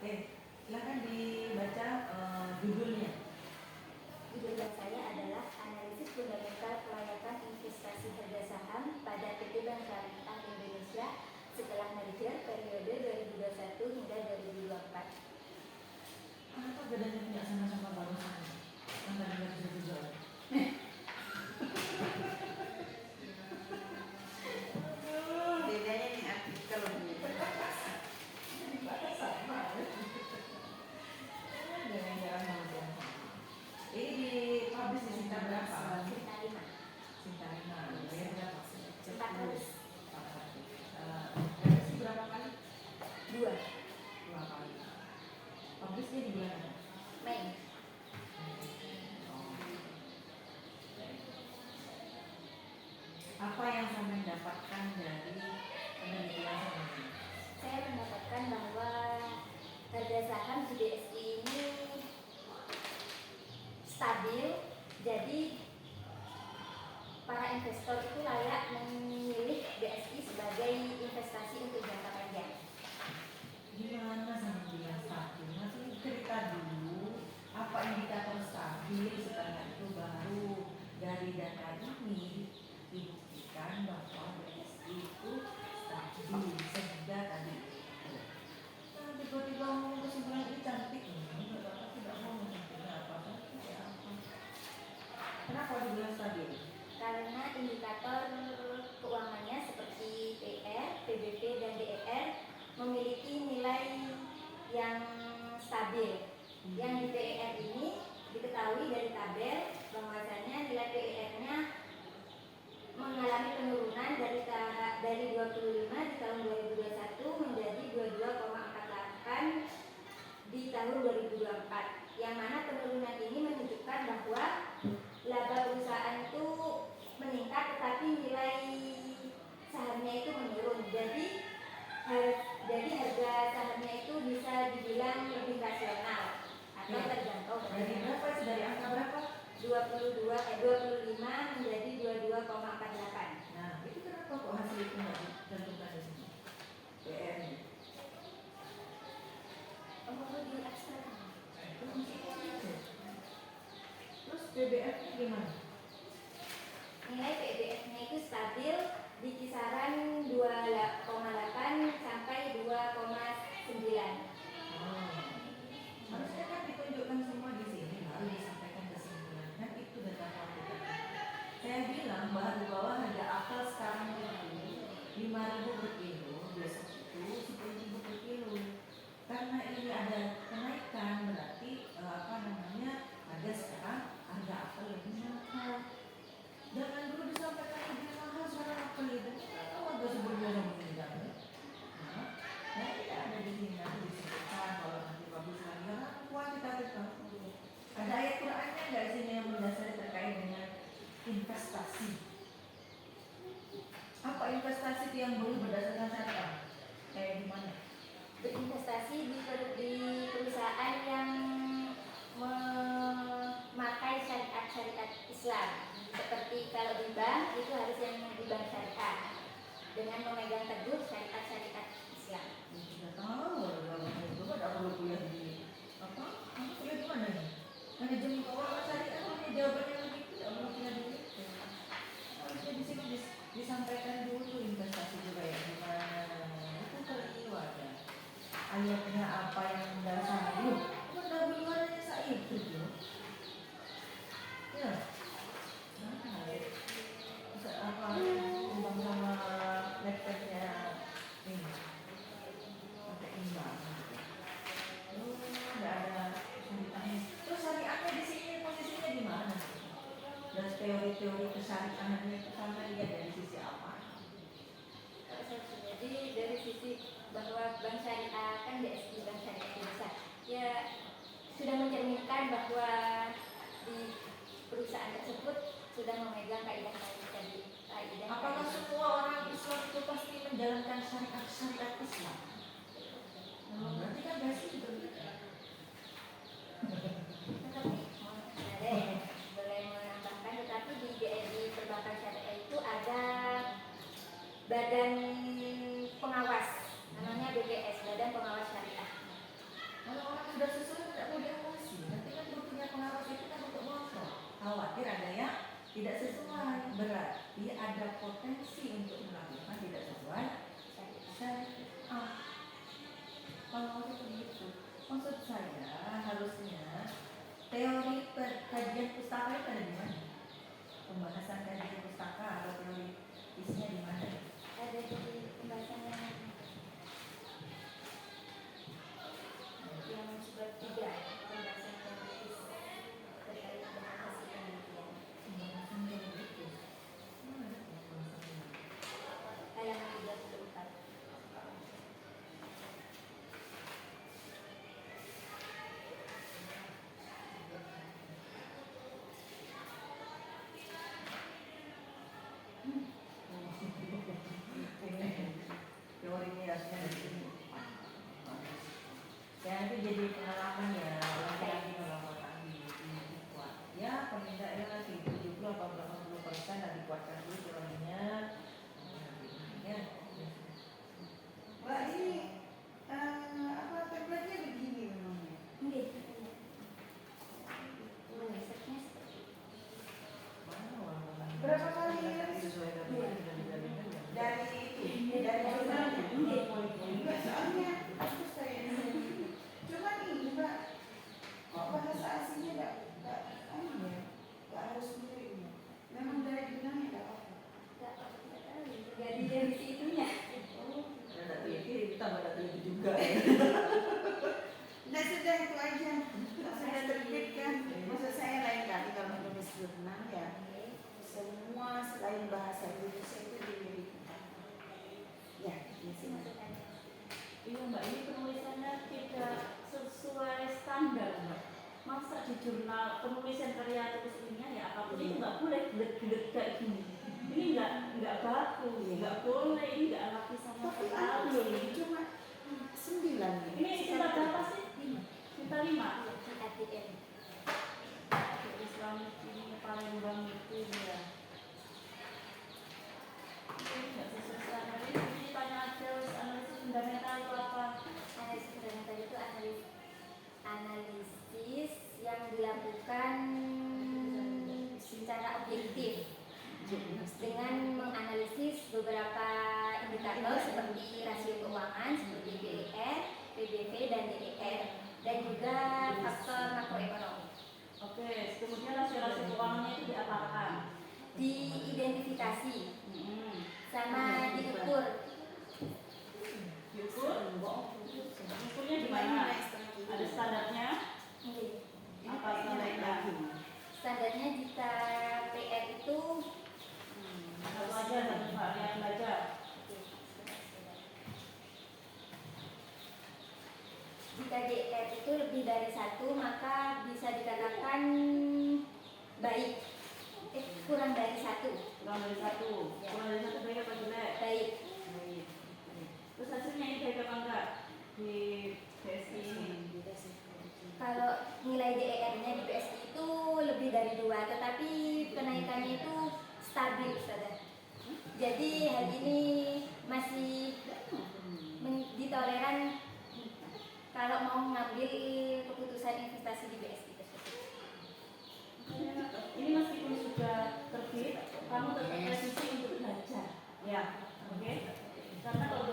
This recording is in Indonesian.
Silakan dibaca judulnya. Judul saya adalah Analisis Fundamental Kelayakan Investasi Harga Saham pada PT Bank Syariah Indonesia setelah merger periode 2021 hingga 2024. Apa bedanya punya sama-sama barusan? Yang tadi nggak bisa juga. Bedanya nih artikel sama. Jangan-jangan sama. Ini di publish di Sinta berapa? Sinta 5. Sinta 5. Bayar berapa? 400. Revisi berapa kali? 2. 2 kali. Publishnya di bulan apa? Mei. Apa yang sampai dapatkan dari penelitian ini? Saya mendapatkan bahwa harga saham di BSI ini stabil, jadi para investor itu layak memilih BSI sebagai investasi untuk jangka panjang. Gimana sama bilang stabil? Masih cerita dulu apa indikator stabil, setelah itu baru dari data ini dibuktikan bahwa BSI itu stabil sehingga tadi itu. Nah, tiba-tiba ngomong kesimpulan ini cantik nih, bapak tidak mau cantiknya apa? Kenapa dibilang stabil? Karena indikator keuangannya seperti PR, PBP, dan DER memiliki nilai yang stabil. Yang di PER ini diketahui dari tabel bahwasanya nilai PER-nya mengalami penurunan dari 25 di tahun 2021 menjadi 22,48 di tahun 2024. Yang mana penurunan ini menunjukkan bahwa laba perusahaan itu meningkat tetapi nilai sahamnya itu menurun. Jadi harga sahamnya itu bisa dibilang lebih rasional atau terjangkau. Dari berapa sih? Dari angka berapa? 25 menjadi 22,48. Nah, itu kenapa kok hasil itu nggak ditentukan di sini? PR-nya. Oh, di ekstra. Terus PBF-nya gimana? Nilai PBF-nya itu stabil di kisaran 2,8 sampai 2,9. Harusnya kan ditunjukkan semua di sini baru disampaikan kesimpulan. Kan itu data kuantitatif. Saya bilang bahwa di bawah harga akal sekarang itu 5.000 per kilo, besok itu 10.000 per kilo. Karena ini ada kenaikan berarti harga sekarang harga akal lebih mahal. Jangan dulu disampaikan lebih mahal sekarang akal itu. Tahu harga sebelumnya meninggal. Nah, tidak ada di sini nanti disebutkan kalau nanti bagus lagi karena kuantitatif kan. Ada ayat Qurannya nggak sini yang mendasari terkait dengan investasi? Apa investasi itu yang boleh berdasarkan syariah? Kayak gimana? Berinvestasi di perusahaan yang memakai syariat Islam. Seperti kalau di bank itu harus yang di bank syariah dengan memegang teguh syariat Islam. Tidak tahu, itu nggak perlu kuliah di apa? Kamu kuliah di mana nih? Manajemen keuangan syariah, punya jawabannya begitu, tidak perlu kuliah di itu. Harusnya di sini disampaikan dulu investasi juga ya gimana? Itu keliru ada. Ayatnya apa yang mendasari? Pendahuluannya saya itu tuh. Ya. Apa imbang sama laptopnya ini pakai imbang nggak ada syariahnya. Terus syariahnya di sini posisinya di mana? Dan teori-teori kesyariahannya itu sampai lihat dari sisi apa? Jadi dari sisi bahwa bank syariah kan BSI Bank Syariah Indonesia ya sudah mencerminkan bahwa di perusahaan tersebut sudah memegang kaidah-kaidah tadi. Apakah semua orang Islam itu pasti menjalankan syariat Islam? Berarti kan BSI juga beda. Tetapi boleh menambahkan, tetapi di perbankan syariah itu ada badan pengawas namanya BPS, Badan Kalau begitu, maksud saya harusnya teori kajian pustaka itu ada di mana? Pembahasan kajian pustaka atau teori isinya di mana? Ada di pembahasan yang surat 3, pembahasan teoritis terkait dengan hasil penelitian. Pembahasan teoritis. Ada pembahasan. Halaman 34. Teorinya harusnya dari sini. Ya itu jadi pengalaman ya, lagi pengalaman lagi kuat. Ya pemindah ya 70 apa berapa puluh persen dari dikuatkan dulu teorinya. Ya. Mbak ini apa template-nya begini memangnya? Enggak. Risetnya seperti itu. Berapa kali sesuai dari jurnalnya? Enggak, soalnya aku saya cuma ini Mbak, kok bahasa aslinya enggak harus mirip ya. Memang dari jurnalnya enggak apa-apa. Enggak tahu. Dari itunya. Ada teliti, kita ada teliti juga. Nah sudah itu aja, sudah terbit kan. Maksud saya lain kali kalau menulis jurnal ya, semua selain bahasa Indonesia itu dimiliki. Ya, di sini. Iya Mbak, ini penulisannya tidak sesuai standar Mbak. Masa di jurnal penulisan karya tulis ilmiah ya apapun itu nggak boleh bulet-bulet kayak gini. Ini nggak bagus, nggak boleh, ini nggak rapi sama Tapi sekali. cuma 9 Ini kita berapa sih? 5. Di ATM. Islam ini Palembang itu ya. Ini nggak sesuai standar. Ini tanya aja analisis fundamental itu apa? Analisis fundamental itu analisis yang dilakukan secara objektif dengan menganalisis beberapa indikator seperti rasio keuangan seperti BER, PBV dan DER dan juga faktor makroekonomi. Oke, kemudian rasio-rasio keuangannya itu diapakan? Diidentifikasi sama diukur. Diukur? Ukurnya di mana? Ada standarnya? Apa standarnya? Standarnya jika PR itu Satu aja, satu varian baca. jika DR itu lebih dari 1 maka bisa dikatakan baik. Kurang dari 1. Kurang dari 1. Ya. Kurang dari 1 baik apa jelek? Baik. Baik. Terus hasilnya ini baik apa enggak? Di PSI ini. Kalau nilai DER-nya di PSI itu lebih dari 2, tetapi kenaikannya itu stabil, Ustazah. Jadi hal ini masih ditoleran kalau mau mengambil keputusan investasi di BSI tersebut. Ini meskipun sudah terbit, kamu tetap presisi untuk belajar. Ya, oke? Karena kalau